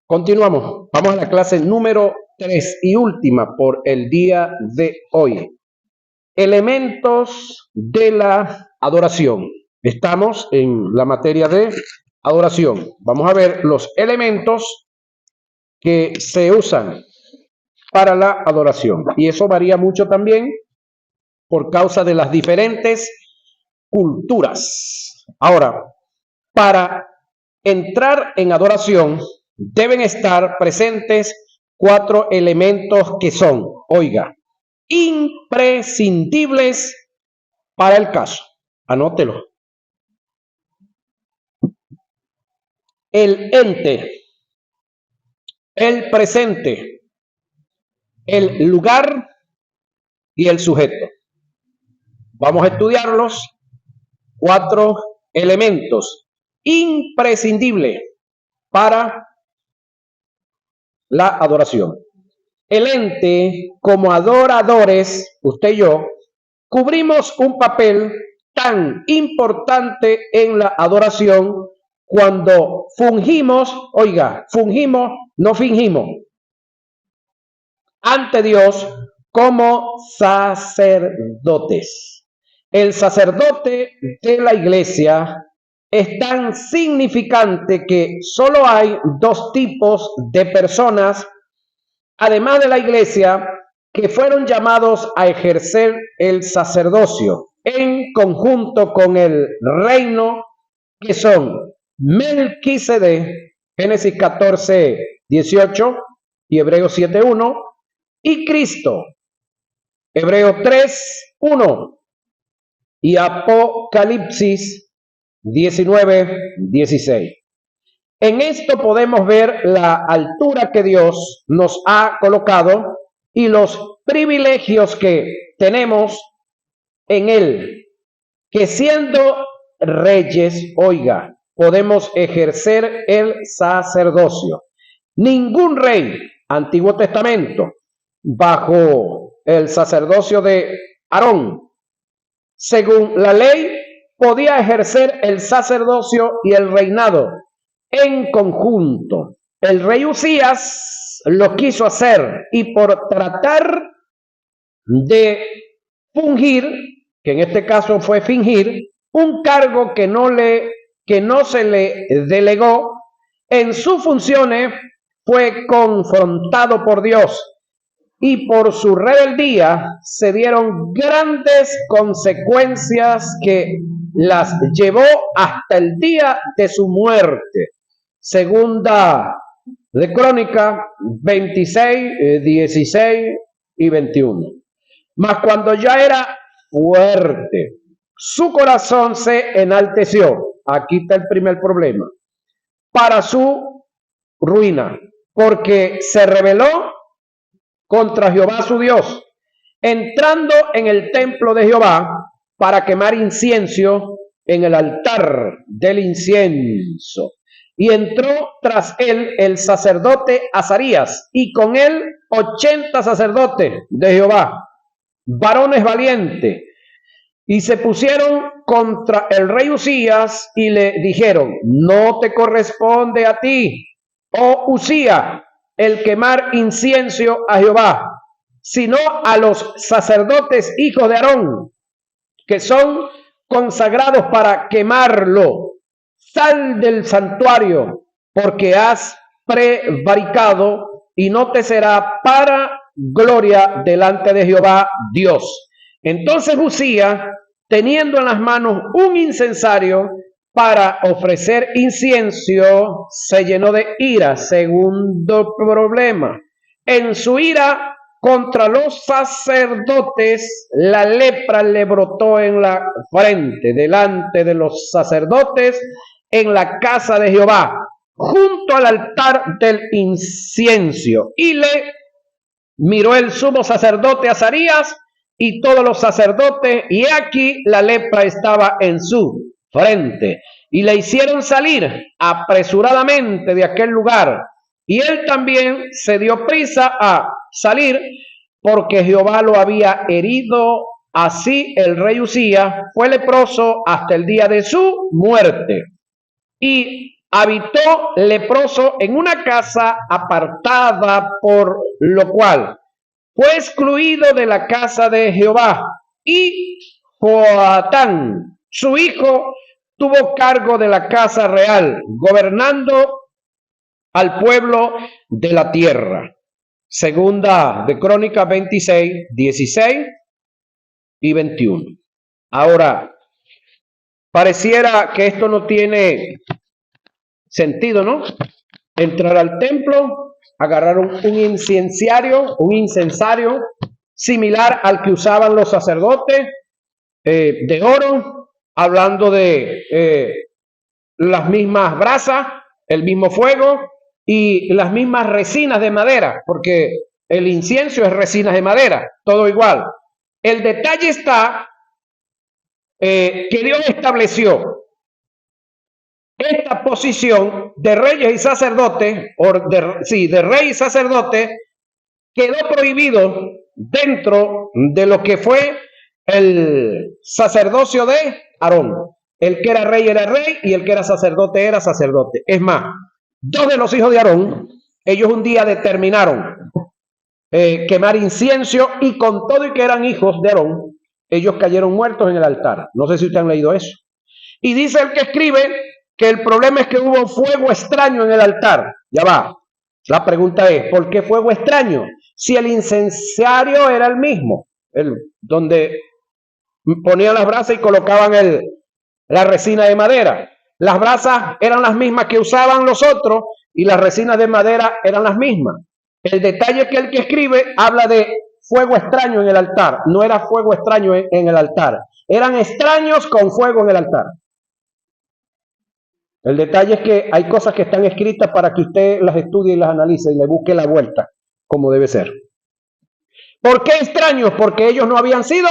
Continuamos. Vamos a la clase número 3 y última por el día de hoy. Elementos de la adoración. Estamos en la materia de adoración. Vamos a ver los elementos que se usan para la adoración. Y eso varía mucho también por causa de las diferentes culturas. Ahora, para entrar en adoración, deben estar presentes 4 elementos que son, oiga, imprescindibles para el caso. Anótelo. El ente, el presente, el lugar y el sujeto. Vamos a estudiarlos. 4 elementos imprescindibles para la adoración. El ente, como adoradores, usted y yo, cubrimos un papel tan importante en la adoración cuando fungimos, oiga, fungimos, no fingimos, ante Dios como sacerdotes. El sacerdote de la iglesia es tan significante que solo hay 2 tipos de personas, además de la iglesia, que fueron llamados a ejercer el sacerdocio en conjunto con el reino, que son Melquisedec, Génesis 14, 18 y Hebreos 7, 1, y Cristo, Hebreos 3, 1 y Apocalipsis 19, 16. En esto podemos ver la altura que Dios nos ha colocado y los privilegios que tenemos en Él, que siendo reyes, oiga, podemos ejercer el sacerdocio. Ningún rey, Antiguo Testamento, bajo el sacerdocio de Aarón, según la ley, podía ejercer el sacerdocio y el reinado en conjunto. El rey Usías lo quiso hacer y por tratar de fungir, que en este caso fue fingir, un cargo que no se le delegó, en sus funciones fue confrontado por Dios y por su rebeldía se dieron grandes consecuencias que las llevó hasta el día de su muerte. Segunda de Crónica 26, 16 y 21. Mas cuando ya era fuerte, su corazón se enalteció. Aquí está el primer problema. Para su ruina, porque se rebeló contra Jehová su Dios, entrando en el templo de Jehová para quemar incienso en el altar del incienso. Y entró tras él el sacerdote Azarías, y con él 80 sacerdotes de Jehová, varones valientes, y se pusieron contra el rey Usías y le dijeron: no te corresponde a ti, oh Usías, el quemar incienso a Jehová, sino a los sacerdotes hijos de Aarón, que son consagrados para quemarlo. Sal del santuario, porque has prevaricado, y no te será para gloria delante de Jehová Dios. Entonces Usías, teniendo en las manos un incensario para ofrecer incienso, se llenó de ira. Segundo problema, en su ira contra los sacerdotes, la lepra le brotó en la frente, delante de los sacerdotes, en la casa de Jehová, junto al altar del incienso. Y le miró el sumo sacerdote Azarías y todos los sacerdotes, y aquí la lepra estaba en su frente. Y le hicieron salir apresuradamente de aquel lugar. Y él también se dio prisa a salir, porque Jehová lo había herido. Así el rey Usías fue leproso hasta el día de su muerte. Y habitó leproso en una casa apartada, por lo cual fue excluido de la casa de Jehová. Y Joatán, su hijo, tuvo cargo de la casa real, gobernando al pueblo de la tierra. Segunda de Crónicas 26, 16 y 21. Ahora, pareciera que esto no tiene sentido, ¿no? Entrar al templo, agarrar un incensario similar al que usaban los sacerdotes, de oro, hablando de las mismas brasas, el mismo fuego y las mismas resinas de madera, porque el incienso es resinas de madera, todo igual. El detalle está que Dios estableció esta posición de reyes y sacerdotes, de rey y sacerdote, quedó prohibido dentro de lo que fue el sacerdocio de Aarón. El que era rey y el que era sacerdote era sacerdote. Es más, dos de los hijos de Aarón, ellos un día determinaron quemar incienso, y con todo y que eran hijos de Aarón, ellos cayeron muertos en el altar. No sé si ustedes han leído eso. Y dice el que escribe que el problema es que hubo fuego extraño en el altar. Ya va. La pregunta es, ¿por qué fuego extraño? Si el incensario era el mismo, donde ponían las brasas y colocaban la resina de madera. Las brasas eran las mismas que usaban los otros y las resinas de madera eran las mismas. El detalle es que el que escribe habla de fuego extraño en el altar. No era fuego extraño en el altar. Eran extraños con fuego en el altar. El detalle es que hay cosas que están escritas para que usted las estudie y las analice y le busque la vuelta, como debe ser. ¿Por qué extraños? Porque ellos no habían sido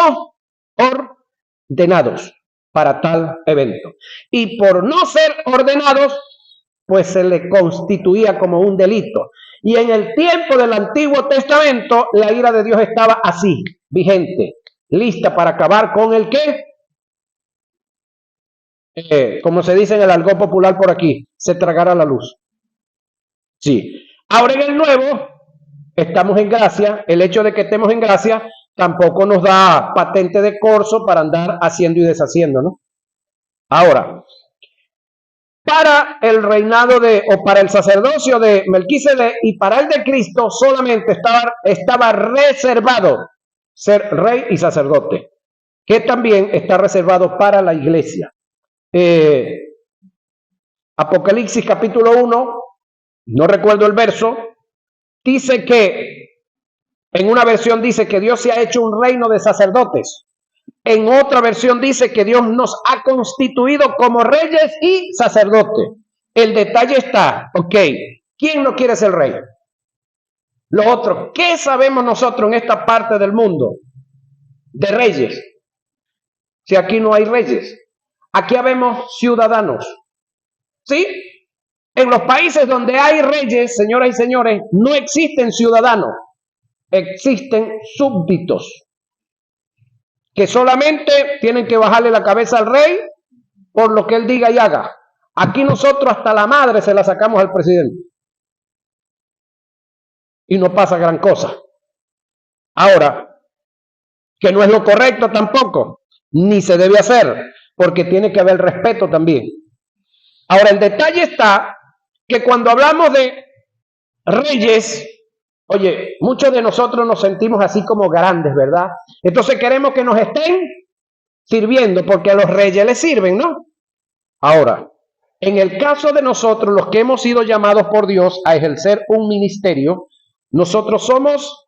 ordenados para tal evento. Y por no ser ordenados, pues se le constituía como un delito. Y en el tiempo del Antiguo Testamento, la ira de Dios estaba así, vigente, lista para acabar con el que, como se dice en el argot popular por aquí, se tragara la luz. Sí. Ahora en el Nuevo, estamos en gracia. El hecho de que estemos en gracia tampoco nos da patente de corso para andar haciendo y deshaciendo, ¿no? Ahora, para el reinado para el sacerdocio de Melquisedec y para el de Cristo solamente estaba reservado ser rey y sacerdote, que también está reservado para la iglesia. Apocalipsis capítulo 1, no recuerdo el verso, dice que, en una versión dice que Dios se ha hecho un reino de sacerdotes. En otra versión dice que Dios nos ha constituido como reyes y sacerdotes. El detalle está, ok, ¿quién no quiere ser rey? Lo otro, ¿qué sabemos nosotros en esta parte del mundo de reyes? Si aquí no hay reyes, aquí habemos ciudadanos, ¿sí? En los países donde hay reyes, señoras y señores, no existen ciudadanos, existen súbditos, que solamente tienen que bajarle la cabeza al rey por lo que él diga y haga. Aquí nosotros hasta la madre se la sacamos al presidente. Y no pasa gran cosa. Ahora, que no es lo correcto tampoco, ni se debe hacer, porque tiene que haber respeto también. Ahora, el detalle está que cuando hablamos de reyes, oye, muchos de nosotros nos sentimos así como grandes, ¿verdad? Entonces queremos que nos estén sirviendo porque a los reyes les sirven, ¿no? Ahora, en el caso de nosotros, los que hemos sido llamados por Dios a ejercer un ministerio, nosotros somos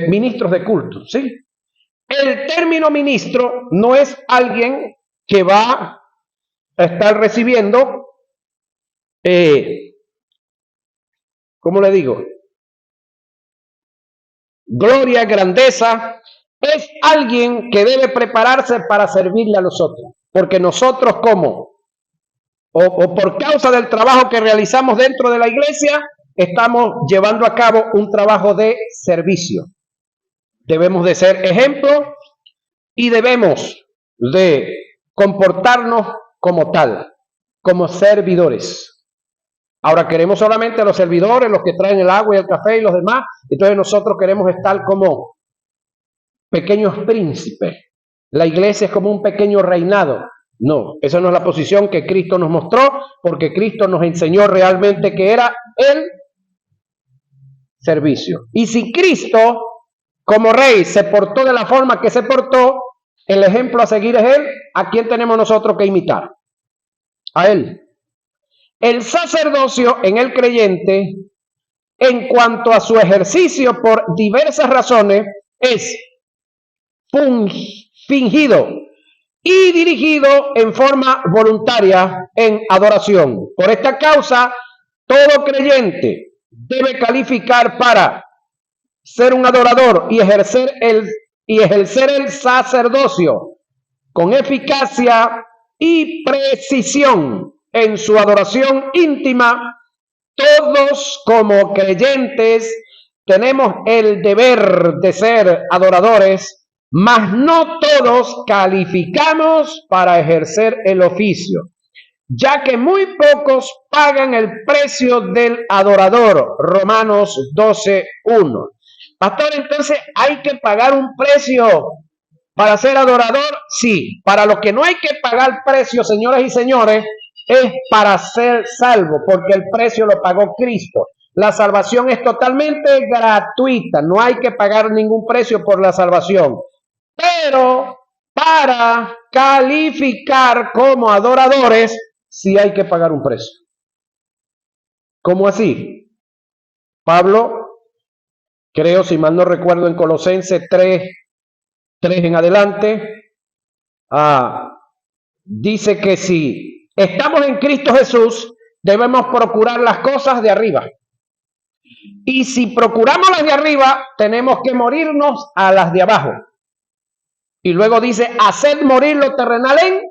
ministros de culto, ¿sí? El término ministro no es alguien que va a estar recibiendo, ¿cómo le digo? Gloria, grandeza. Es alguien que debe prepararse para servirle a los otros. Porque nosotros o por causa del trabajo que realizamos dentro de la iglesia, estamos llevando a cabo un trabajo de servicio. Debemos de ser ejemplo y debemos de comportarnos como tal, como servidores. Ahora queremos solamente a los servidores, los que traen el agua y el café y los demás. Entonces nosotros queremos estar como pequeños príncipes. La iglesia es como un pequeño reinado. No, esa no es la posición que Cristo nos mostró, porque Cristo nos enseñó realmente que era el servicio. Y si Cristo, como rey, se portó de la forma que se portó, el ejemplo a seguir es Él. ¿A quién tenemos nosotros que imitar? A Él. El sacerdocio en el creyente, en cuanto a su ejercicio por diversas razones, es fingido y dirigido en forma voluntaria en adoración. Por esta causa, todo creyente debe calificar para ser un adorador y ejercer el sacerdocio con eficacia y precisión en su adoración íntima. Todos como creyentes tenemos el deber de ser adoradores, mas no todos calificamos para ejercer el oficio, ya que muy pocos pagan el precio del adorador. Romanos 12:1. Pastor, entonces hay que pagar un precio para ser adorador. Sí, para lo que no hay que pagar precio, señoras y señores, es para ser salvo, porque el precio lo pagó Cristo. La salvación es totalmente gratuita, no hay que pagar ningún precio por la salvación. Pero para calificar como adoradores, sí hay que pagar un precio. ¿Cómo así? Pablo, creo, si mal no recuerdo, en Colosenses 3 en adelante, dice que si estamos en Cristo Jesús, debemos procurar las cosas de arriba. Y si procuramos las de arriba, tenemos que morirnos a las de abajo. Y luego dice, haced morir lo terrenal en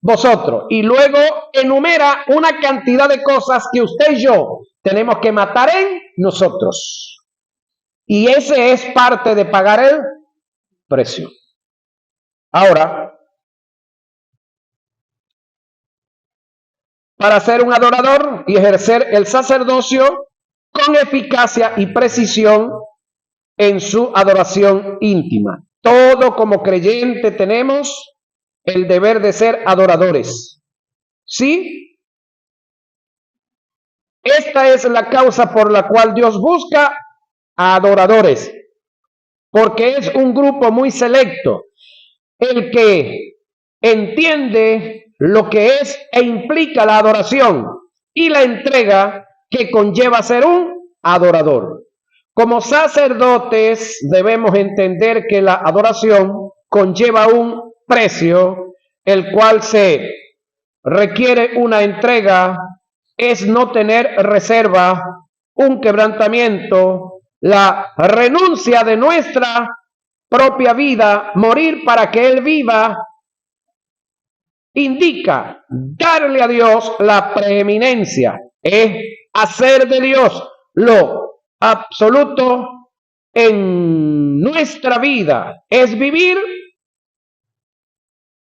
vosotros. Y luego enumera una cantidad de cosas que usted y yo tenemos que matar en nosotros. Y ese es parte de pagar el precio. Ahora, para ser un adorador y ejercer el sacerdocio con eficacia y precisión en su adoración íntima. Todo como creyente tenemos el deber de ser adoradores. ¿Sí? Esta es la causa por la cual Dios busca a adoradores, porque es un grupo muy selecto el que entiende lo que es e implica la adoración y la entrega que conlleva ser un adorador. Como sacerdotes debemos entender que la adoración conlleva un precio, el cual se requiere una entrega, es no tener reserva, un quebrantamiento, la renuncia de nuestra propia vida, morir para que Él viva, indica darle a Dios la preeminencia, es hacer de Dios lo absoluto en nuestra vida, es vivir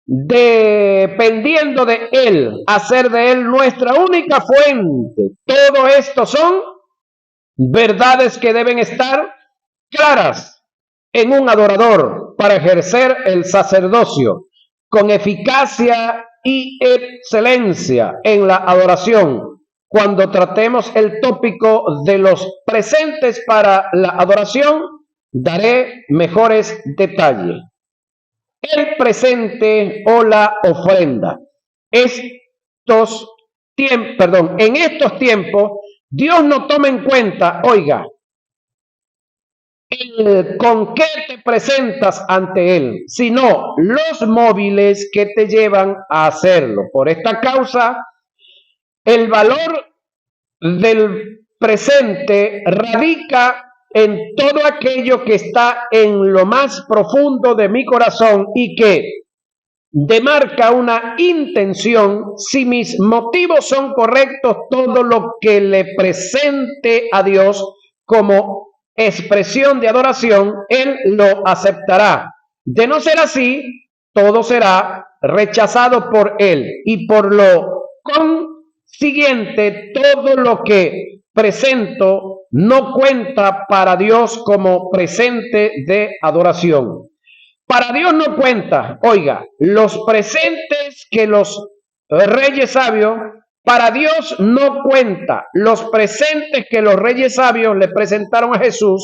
dependiendo de Él, hacer de Él nuestra única fuente. Todo esto son verdades que deben estar claras en un adorador para ejercer el sacerdocio con eficacia y excelencia en la adoración. Cuando tratemos el tópico de los presentes para la adoración, daré mejores detalles. El presente o la ofrenda. En estos tiempos, Dios no toma en cuenta, oiga, con qué te presentas ante Él, sino los móviles que te llevan a hacerlo. Por esta causa, el valor del presente radica en todo aquello que está en lo más profundo de mi corazón y que demarca una intención. Si mis motivos son correctos, todo lo que le presente a Dios como expresión de adoración, Él lo aceptará. De no ser así, todo será rechazado por Él, y por lo siguiente, todo lo que presento no cuenta para Dios como presente de adoración. Para Dios no cuenta, oiga, los presentes que los reyes sabios, para Dios no cuenta los presentes que los reyes sabios le presentaron a Jesús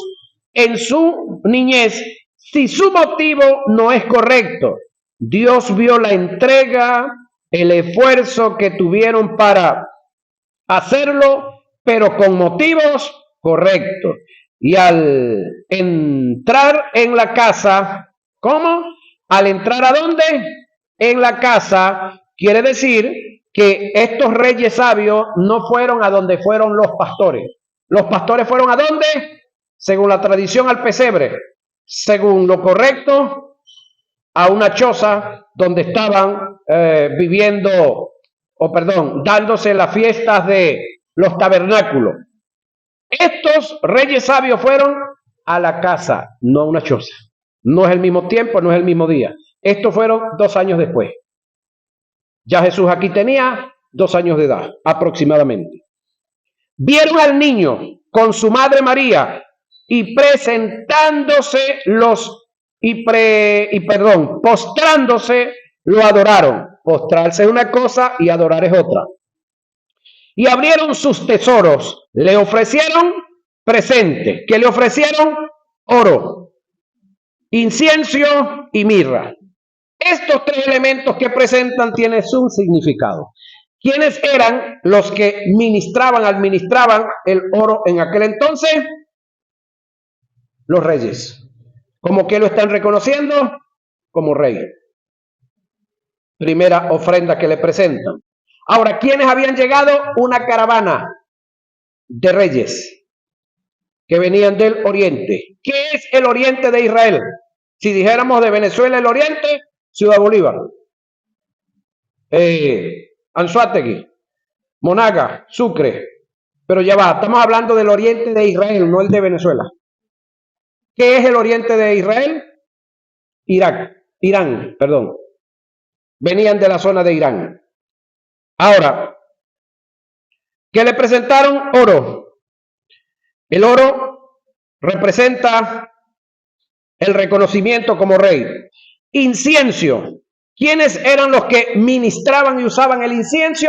en su niñez, si su motivo no es correcto. Dios vio la entrega, el esfuerzo que tuvieron para hacerlo, pero con motivos correctos. Y al entrar en la casa, ¿cómo? Al entrar ¿a dónde? En la casa, quiere decir que estos reyes sabios no fueron a donde fueron los pastores. Los pastores fueron ¿a dónde? Según la tradición, al pesebre. Según lo correcto, a una choza donde estaban dándose las fiestas de los tabernáculos. Estos reyes sabios fueron a la casa, no a una choza. No es el mismo tiempo, no es el mismo día. Estos fueron 2 años después. Ya Jesús aquí tenía 2 años de edad, aproximadamente. Vieron al niño con su madre María y postrándose, lo adoraron. Postrarse es una cosa y adorar es otra. Y abrieron sus tesoros, le ofrecieron presente. ¿Qué le ofrecieron? Oro, incienso y mirra. Estos 3 elementos que presentan tienen su significado. ¿Quiénes eran los que administraban el oro en aquel entonces? Los reyes. ¿Cómo que lo están reconociendo? Como rey. Primera ofrenda que le presentan. Ahora, ¿quiénes habían llegado? Una caravana de reyes que venían del oriente. ¿Qué es el oriente de Israel? Si dijéramos de Venezuela el oriente, Ciudad Bolívar, Anzoátegui, Monaga, Sucre. Pero ya va, estamos hablando del oriente de Israel, no el de Venezuela. ¿Qué es el oriente de Israel? Irán. Venían de la zona de Irán. Ahora, ¿qué le presentaron? Oro. El oro representa el reconocimiento como rey. Incienso. ¿Quiénes eran los que ministraban y usaban el incienso?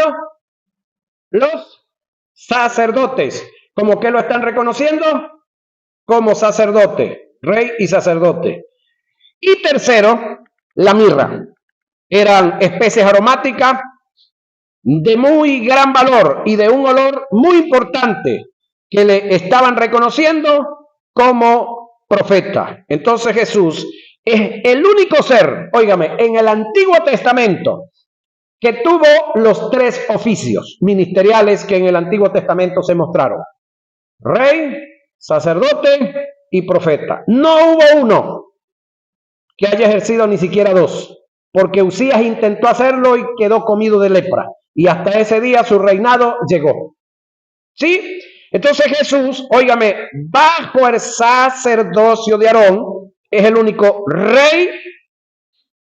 Los sacerdotes. ¿Cómo que lo están reconociendo? Como sacerdote, rey y sacerdote. Y tercero, la mirra. Eran especies aromáticas de muy gran valor y de un olor muy importante que le estaban reconociendo como profeta. Entonces Jesús es el único ser, óigame, en el Antiguo Testamento que tuvo los 3 oficios ministeriales que en el Antiguo Testamento se mostraron: rey, sacerdote y profeta. No hubo uno que haya ejercido ni siquiera 2, porque Usías intentó hacerlo y quedó comido de lepra. Y hasta ese día su reinado llegó. ¿Sí? Entonces Jesús, óigame, bajo el sacerdocio de Aarón, es el único rey,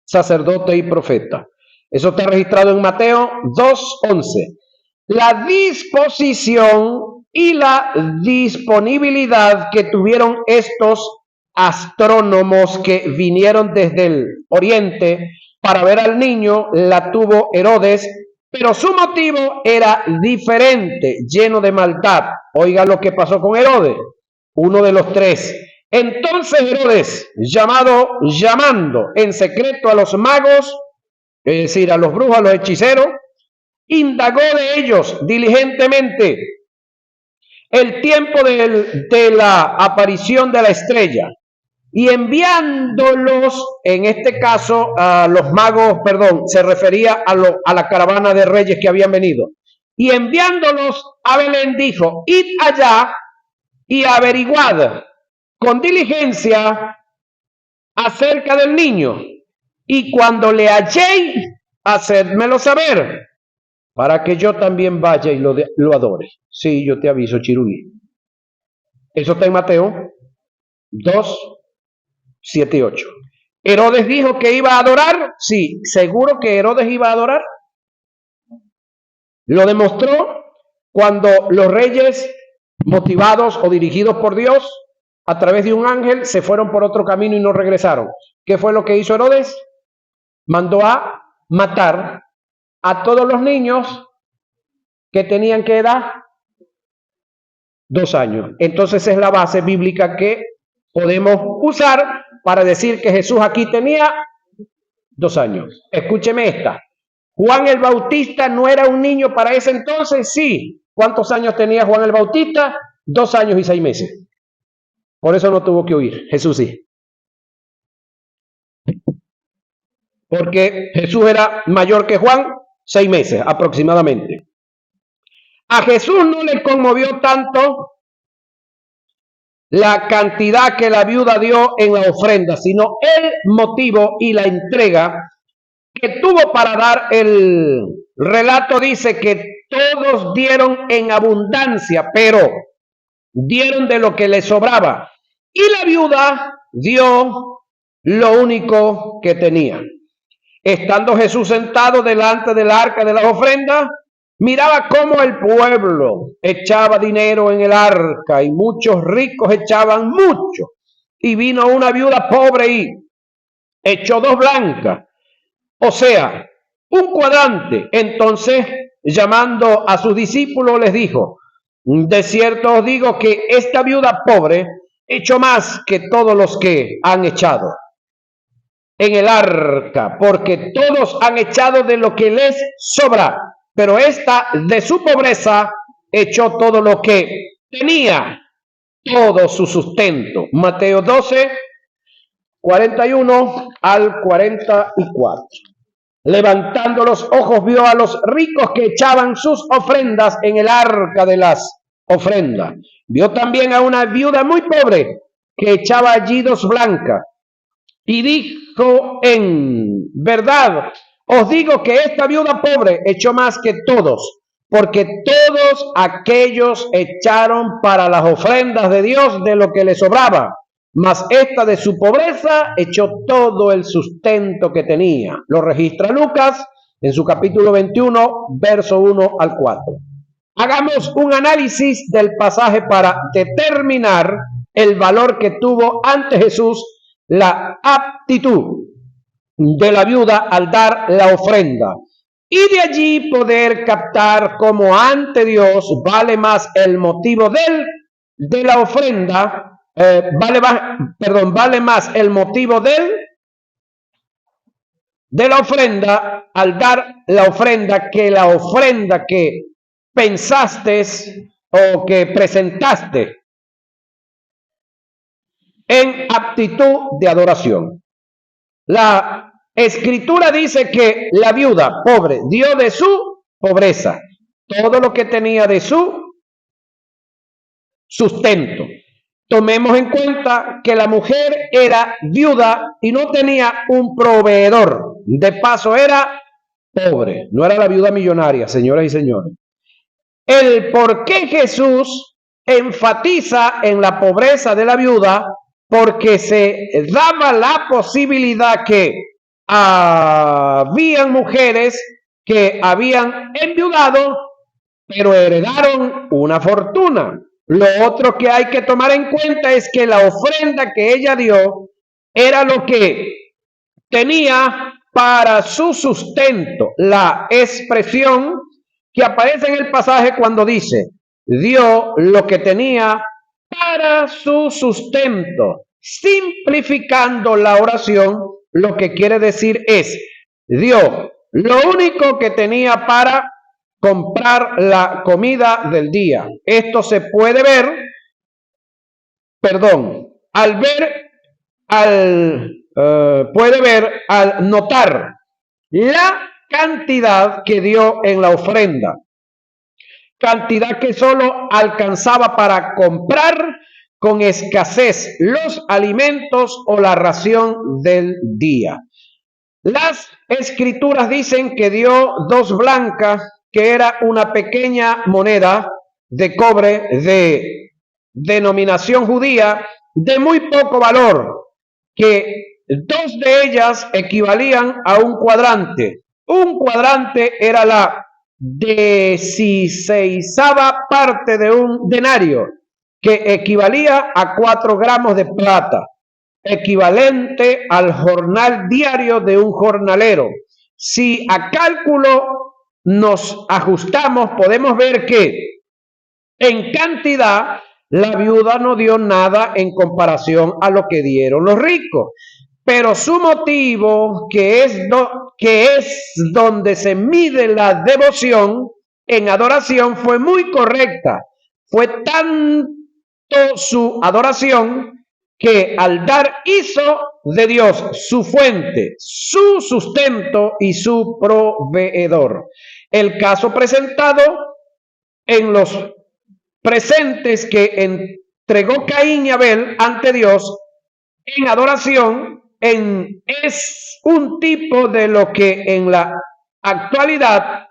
sacerdote y profeta. Eso está registrado en Mateo 2:11. La disposición y la disponibilidad que tuvieron estos astrónomos que vinieron desde el oriente para ver al niño, la tuvo Herodes, pero su motivo era diferente, lleno de maldad. Oiga lo que pasó con Herodes, uno de los 3. Entonces Herodes, llamando en secreto a los magos, es decir, a los brujos, a los hechiceros, indagó de ellos diligentemente el tiempo de la aparición de la estrella, y enviándolos, en este caso a los magos, se refería a la caravana de reyes que habían venido, y enviándolos a Belén dijo: id allá y averiguad con diligencia acerca del niño, y cuando le halléis, hacedmelo saber, para que yo también vaya y lo adore. Sí, yo te aviso, Chirugui. Eso está en Mateo 2, 7 y 8. ¿Herodes dijo que iba a adorar? Sí, ¿seguro que Herodes iba a adorar? Lo demostró cuando los reyes, motivados o dirigidos por Dios, a través de un ángel, se fueron por otro camino y no regresaron. ¿Qué fue lo que hizo Herodes? Mandó a matar a todos los niños que tenían ¿qué edad? 2 años. Entonces es la base bíblica que podemos usar para decir que Jesús aquí tenía 2 años. Escúcheme esta. Juan el Bautista no era un niño para ese entonces, sí. ¿Cuántos años tenía Juan el Bautista? 2 años y 6 meses. Por eso no tuvo que huir. Jesús sí. Porque Jesús era mayor que Juan, 6 meses aproximadamente. A Jesús no le conmovió tanto la cantidad que la viuda dio en la ofrenda, sino el motivo y la entrega que tuvo para dar. El relato dice que todos dieron en abundancia, pero dieron de lo que les sobraba. Y la viuda dio lo único que tenía. Estando Jesús sentado delante del arca de las ofrendas, miraba cómo el pueblo echaba dinero en el arca y muchos ricos echaban mucho. Y vino una viuda pobre y echó 2 blancas, o sea, un cuadrante. Entonces, llamando a sus discípulos, les dijo: de cierto os digo que esta viuda pobre echó más que todos los que han echado en el arca, porque todos han echado de lo que les sobra, pero esta de su pobreza echó todo lo que tenía, todo su sustento. Mateo 12, 41 al 44. Levantando los ojos vio a los ricos que echaban sus ofrendas en el arca de las ofrendas. Vio también a una viuda muy pobre que echaba allí 2 blancas. Y dijo: en verdad os digo que esta viuda pobre echó más que todos, porque todos aquellos echaron para las ofrendas de Dios de lo que le sobraba, mas esta de su pobreza echó todo el sustento que tenía. Lo registra Lucas en su capítulo 21, verso 1 al 4. Hagamos un análisis del pasaje para determinar el valor que tuvo ante Jesús la aptitud de la viuda al dar la ofrenda, y de allí poder captar cómo ante Dios vale más el motivo de la ofrenda, vale más el motivo de la ofrenda al dar la ofrenda que la ofrenda que pensaste o que presentaste en aptitud de adoración. La escritura dice que la viuda pobre dio de su pobreza todo lo que tenía de su sustento. Tomemos en cuenta que la mujer era viuda y no tenía un proveedor. De paso era pobre, no era la viuda millonaria, señoras y señores. El por qué Jesús enfatiza en la pobreza de la viuda, porque se daba la posibilidad que habían mujeres que habían enviudado, pero heredaron una fortuna. Lo otro que hay que tomar en cuenta es que la ofrenda que ella dio era lo que tenía para su sustento. La expresión que aparece en el pasaje cuando dice dio lo que tenía para su sustento, simplificando la oración, lo que quiere decir es dio lo único que tenía para comprar la comida del día. Esto se puede ver, puede ver al notar la cantidad que dio en la ofrenda, cantidad que solo alcanzaba para comprar con escasez los alimentos o la ración del día. Las escrituras dicen que dio 2 blancas, que era una pequeña moneda de cobre de denominación judía de muy poco valor, que 2 de ellas equivalían a un cuadrante. Un cuadrante era la 16ª parte de un denario, que equivalía a 4 gramos de plata, equivalente al jornal diario de un jornalero. Si a cálculo nos ajustamos, podemos ver que en cantidad la viuda no dio nada en comparación a lo que dieron los ricos. Pero su motivo, que es donde se mide la devoción en adoración, fue muy correcta. Fue tanto su adoración que al dar hizo de Dios su fuente, su sustento y su proveedor. El caso presentado en los presentes que entregó Caín y Abel ante Dios en adoración es un tipo de lo que en la actualidad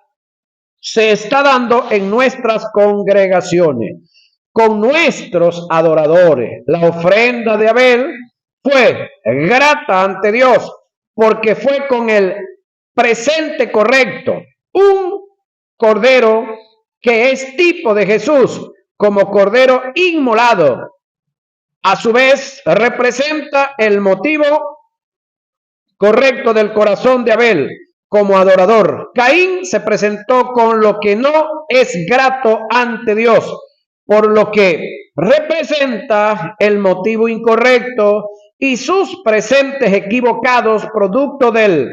se está dando en nuestras congregaciones con nuestros adoradores. La ofrenda de Abel fue grata ante Dios porque fue con el presente correcto, un cordero que es tipo de Jesús como cordero inmolado. A su vez representa el motivo correcto del corazón de Abel como adorador. Caín se presentó con lo que no es grato ante Dios, por lo que representa el motivo incorrecto y sus presentes equivocados, producto del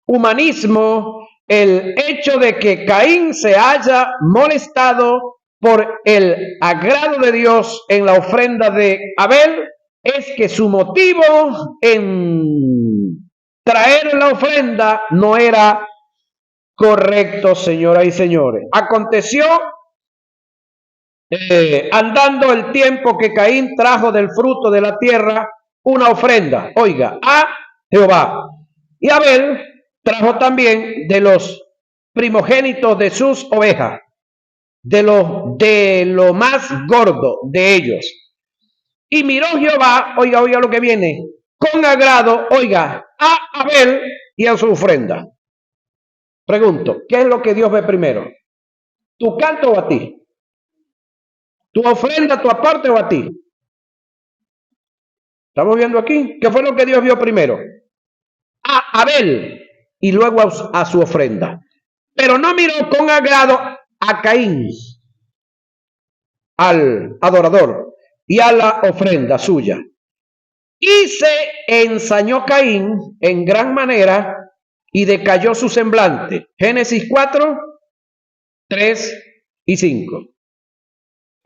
humanismo, el hecho de que Caín se haya molestado por el agrado de Dios en la ofrenda de Abel, es que su motivo en traer la ofrenda no era correcto, señoras y señores. Aconteció andando el tiempo que Caín trajo del fruto de la tierra una ofrenda, oiga, a Jehová. Y Abel trajo también de los primogénitos de sus ovejas, de lo más gordo de ellos. Y miró Jehová, oiga lo que viene, con agrado, oiga, a Abel y a su ofrenda. Pregunto, ¿qué es lo que Dios ve primero? ¿Tu canto o a ti? ¿Tu ofrenda, tu aparte o a ti? ¿Estamos viendo aquí? ¿Qué fue lo que Dios vio primero? A Abel y luego a su ofrenda. Pero no miró con agrado a Caín, al adorador, y a la ofrenda suya. Y se ensañó Caín en gran manera y decayó su semblante. Génesis 4, 3 y 5.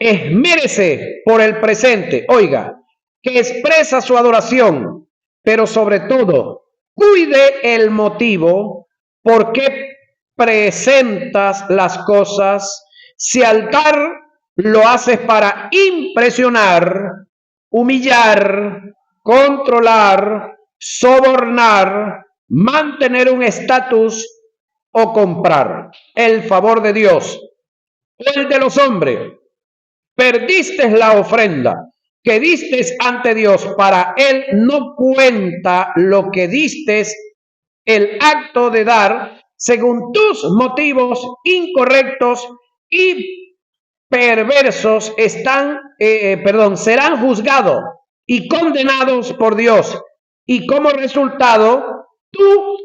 Esmérese por el presente, oiga, que expresa su adoración, pero sobre todo, cuide el motivo por qué presentas las cosas. Si altar lo haces para impresionar, humillar, controlar, sobornar, mantener un estatus o comprar el favor de Dios o el de los hombres, perdiste la ofrenda que diste ante Dios. Para Él no cuenta lo que diste, el acto de dar según tus motivos incorrectos y perversos serán juzgados y condenados por Dios. Y como resultado, tu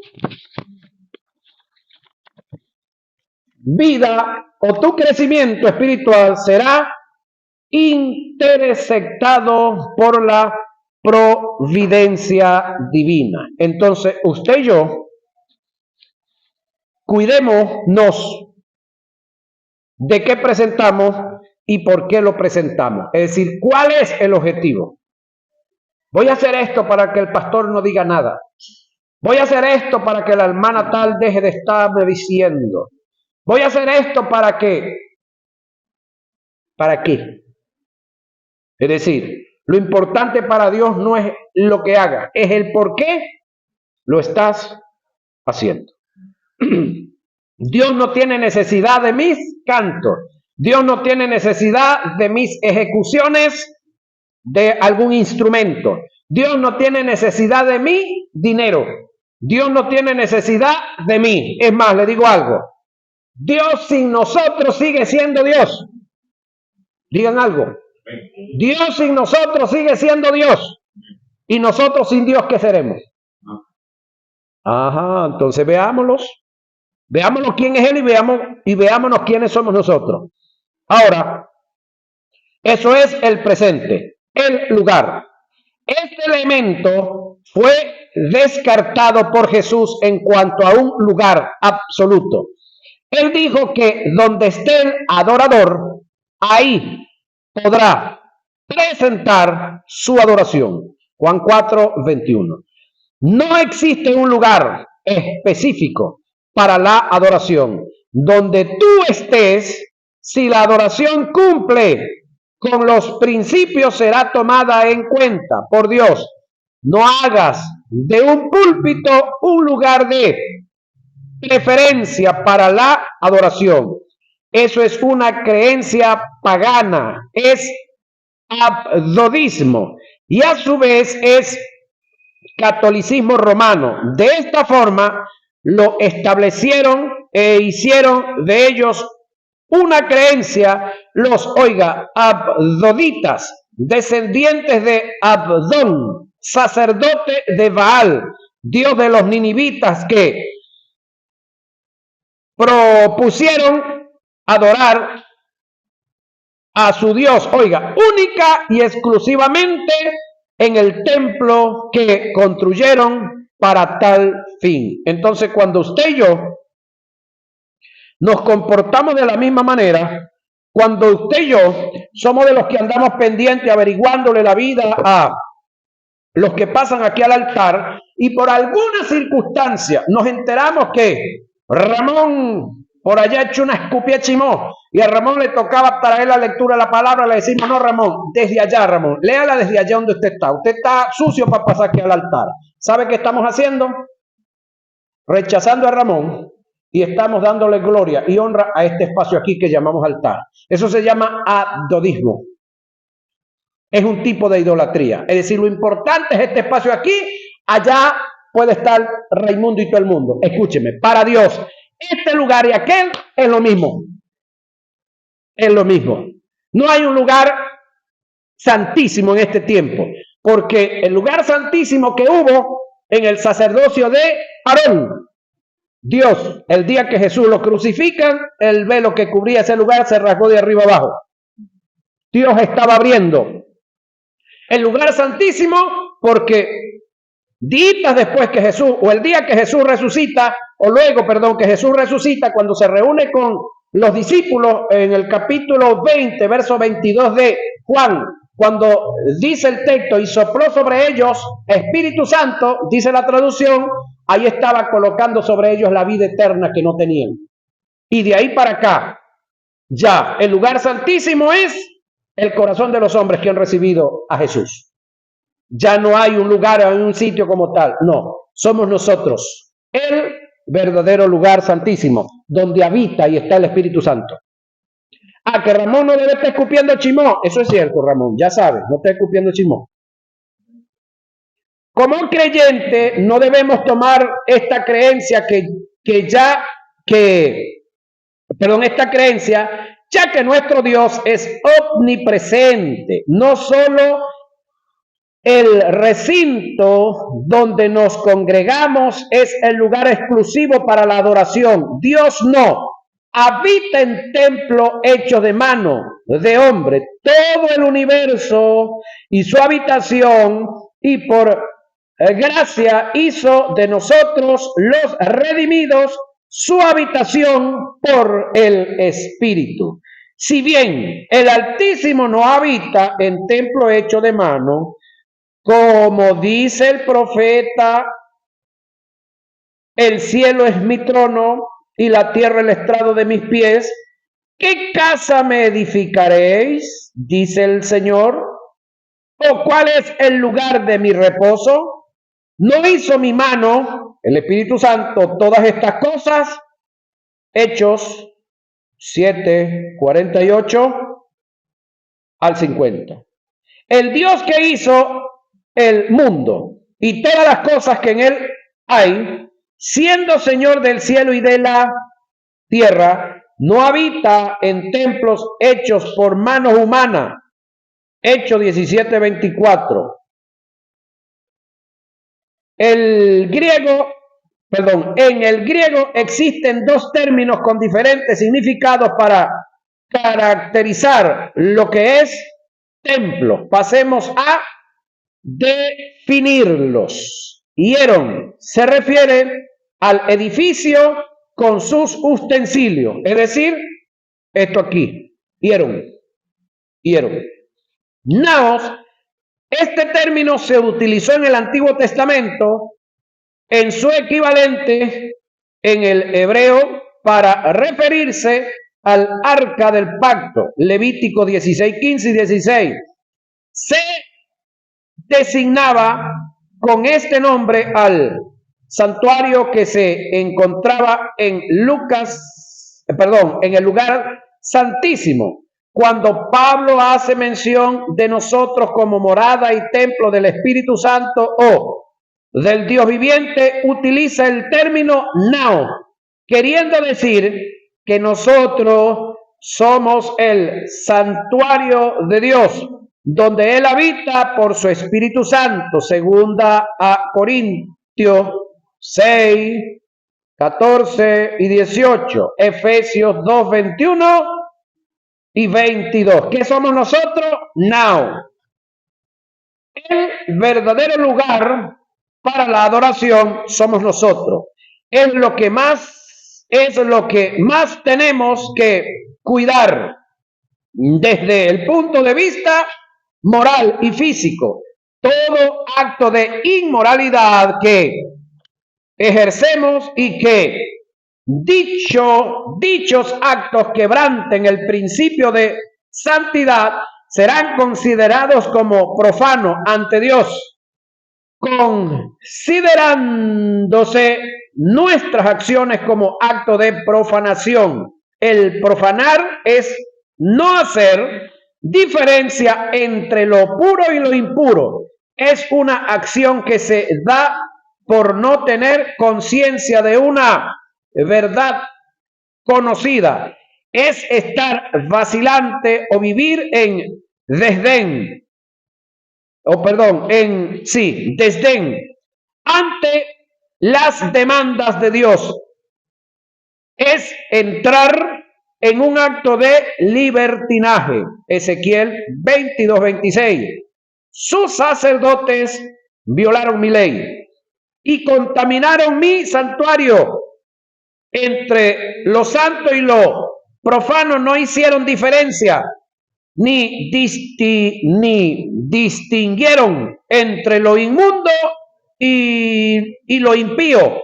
vida o tu crecimiento espiritual será interceptado por la providencia divina. Entonces, usted y yo, cuidémonos de qué presentamos y por qué lo presentamos. Es decir, ¿cuál es el objetivo? Voy a hacer esto para que el pastor no diga nada. Voy a hacer esto para que la hermana tal deje de estarme diciendo. Voy a hacer esto para que... ¿Para qué? Es decir, lo importante para Dios no es lo que haga, es el por qué lo estás haciendo. Dios no tiene necesidad de mis cantos. Dios no tiene necesidad de mis ejecuciones de algún instrumento. Dios no tiene necesidad de mi dinero. Dios no tiene necesidad de mí. Es más, le digo algo. Dios sin nosotros sigue siendo Dios. Digan algo. Dios sin nosotros sigue siendo Dios. Y nosotros sin Dios, ¿qué seremos? Ajá, entonces veámoslos. Veámonos quién es Él y veámonos quiénes somos nosotros. Ahora, eso es el presente, el lugar. Este elemento fue descartado por Jesús en cuanto a un lugar absoluto. Él dijo que donde esté el adorador, ahí podrá presentar su adoración. Juan 4:21. No existe un lugar específico para la adoración. Donde tú estés, si la adoración cumple con los principios, será tomada en cuenta por Dios. No hagas de un púlpito un lugar de preferencia para la adoración. Eso es una creencia pagana, es abdodismo y a su vez es catolicismo romano. De esta forma lo establecieron e hicieron de ellos una creencia los, abdonitas, descendientes de Abdón, sacerdote de Baal, dios de los ninivitas, que propusieron adorar a su Dios, única y exclusivamente en el templo que construyeron para tal fin. Entonces, cuando usted y yo nos comportamos de la misma manera, cuando usted y yo somos de los que andamos pendientes averiguándole la vida a los que pasan aquí al altar y por alguna circunstancia nos enteramos que Ramón por allá echó una escupida chimó y a Ramón le tocaba traer la lectura de la palabra, le decimos, no Ramón, desde allá Ramón, léala desde allá donde usted está sucio para pasar aquí al altar. ¿Sabe qué estamos haciendo? Rechazando a Ramón y estamos dándole gloria y honra a este espacio aquí que llamamos altar. Eso se llama abdodismo. Es un tipo de idolatría. Es decir, lo importante es este espacio aquí, allá puede estar Raimundo y todo el mundo. Escúcheme, para Dios, este lugar y aquel es lo mismo. Es lo mismo. No hay un lugar santísimo en este tiempo, porque el lugar santísimo que hubo en el sacerdocio de Aarón, Dios, el día que Jesús lo crucifican, el velo que cubría ese lugar se rasgó de arriba abajo. Dios estaba abriendo el lugar santísimo porque días después que Jesús, o el día que Jesús resucita, o luego, perdón, que Jesús resucita, cuando se reúne con los discípulos en el capítulo 20, verso 22 de Juan, cuando dice el texto, y sopló sobre ellos Espíritu Santo, dice la traducción, ahí estaba colocando sobre ellos la vida eterna que no tenían. Y de ahí para acá, ya, el lugar santísimo es el corazón de los hombres que han recibido a Jesús. Ya no hay un lugar, hay un sitio como tal. No, somos nosotros. El verdadero lugar santísimo, donde habita y está el Espíritu Santo. Ah, que Ramón no debe estar escupiendo chimó. Eso es cierto, Ramón, ya sabes, no está escupiendo chimó. Como un creyente, no debemos tomar esta creencia esta creencia, ya que nuestro Dios es omnipresente, no solo el recinto donde nos congregamos es el lugar exclusivo para la adoración. Dios no habita en templo hecho de mano de hombre. Todo el universo y su habitación, y por gracia hizo de nosotros los redimidos su habitación por el Espíritu. Si bien el Altísimo no habita en templo hecho de mano, como dice el profeta, el cielo es mi trono y la tierra el estrado de mis pies. ¿Qué casa me edificaréis? Dice el Señor. ¿O cuál es el lugar de mi reposo? ¿No hizo mi mano, el Espíritu Santo, todas estas cosas? Hechos 7:48 al 50. El Dios que hizo el mundo y todas las cosas que en él hay, siendo Señor del cielo y de la tierra, no habita en templos hechos por manos humanas. Hechos 17:24. En el griego existen dos términos con diferentes significados para caracterizar lo que es templo. Pasemos a definirlos. Hieron se refiere al edificio con sus utensilios, es decir, esto aquí, hieron. Naos, este término se utilizó en el Antiguo Testamento en su equivalente en el hebreo para referirse al arca del pacto, Levítico 16, 15 y 16. Se designaba con este nombre al santuario que se encontraba en en el lugar santísimo. Cuando Pablo hace mención de nosotros como morada y templo del Espíritu Santo o del Dios viviente, utiliza el término nao, queriendo decir que nosotros somos el santuario de Dios, donde Él habita por su Espíritu Santo. Segunda a Corintios 6, 14 y 18. Efesios 2, 21 y 22. ¿Qué somos nosotros? Now. El verdadero lugar para la adoración somos nosotros. Es lo que más tenemos que cuidar desde el punto de vista moral y físico. Todo acto de inmoralidad que ejercemos y que dichos actos quebranten el principio de santidad serán considerados como profanos ante Dios, considerándose nuestras acciones como acto de profanación. El profanar es no hacer diferencia entre lo puro y lo impuro. Es una acción que se da por no tener conciencia de una verdad conocida. Es estar vacilante o vivir en desdén ante las demandas de Dios. Es entrar en un acto de libertinaje. Ezequiel 22:26. Sus sacerdotes violaron mi ley y contaminaron mi santuario. Entre lo santo y lo profano no hicieron diferencia, ni distinguieron entre lo inmundo y lo impío.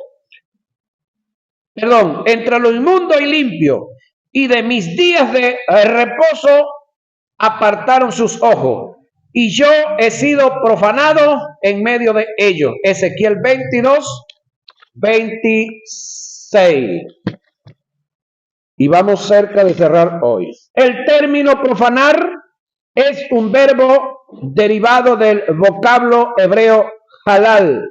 Entre lo inmundo y limpio. Y de mis días de reposo apartaron sus ojos. Y yo he sido profanado en medio de ellos. Ezequiel 22:26. Y vamos cerca de cerrar hoy. El término profanar es un verbo derivado del vocablo hebreo halal,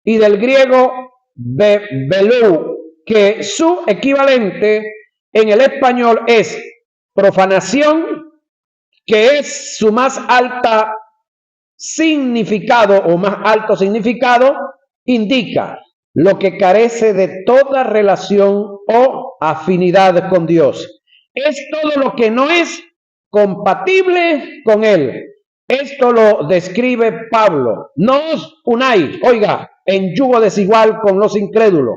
y del griego belú, que su equivalente en el español es profanación, que es su más alto significado, indica lo que carece de toda relación o afinidad con Dios. Es todo lo que no es compatible con Él. Esto lo describe Pablo. No os unáis, en yugo desigual con los incrédulos,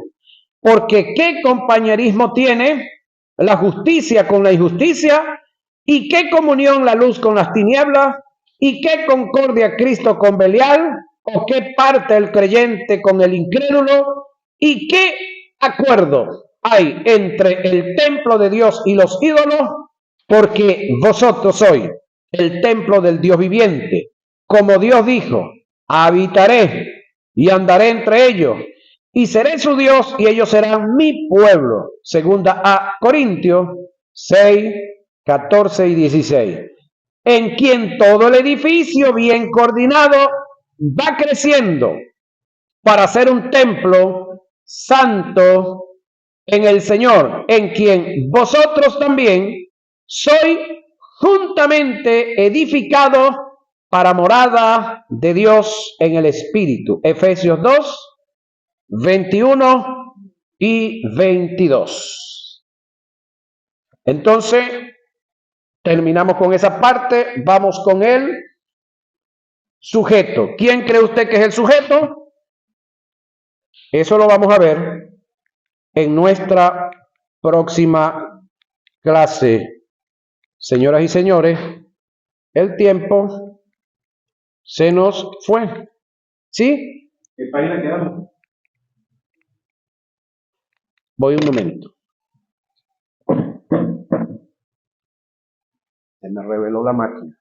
porque ¿qué compañerismo tiene la justicia con la injusticia? ¿Y qué comunión la luz con las tinieblas? ¿Y qué concordia Cristo con Belial? ¿O qué parte el creyente con el incrédulo? ¿Y qué acuerdo hay entre el templo de Dios y los ídolos? Porque vosotros sois el templo del Dios viviente. Como Dios dijo, habitaré y andaré entre ellos, y seré su Dios, y ellos serán mi pueblo. Segunda a Corintios 6, 14 y 16. En quien todo el edificio bien coordinado va creciendo para ser un templo santo en el Señor, en quien vosotros también sois juntamente edificados para morada de Dios en el Espíritu. Efesios 2, 21 y 22. Entonces, terminamos con esa parte, vamos con el sujeto. ¿Quién cree usted que es el sujeto? Eso lo vamos a ver en nuestra próxima clase. Señoras y señores, el tiempo se nos fue. ¿Sí? ¿Qué página quedamos? Voy un momento. Se me reveló la máquina.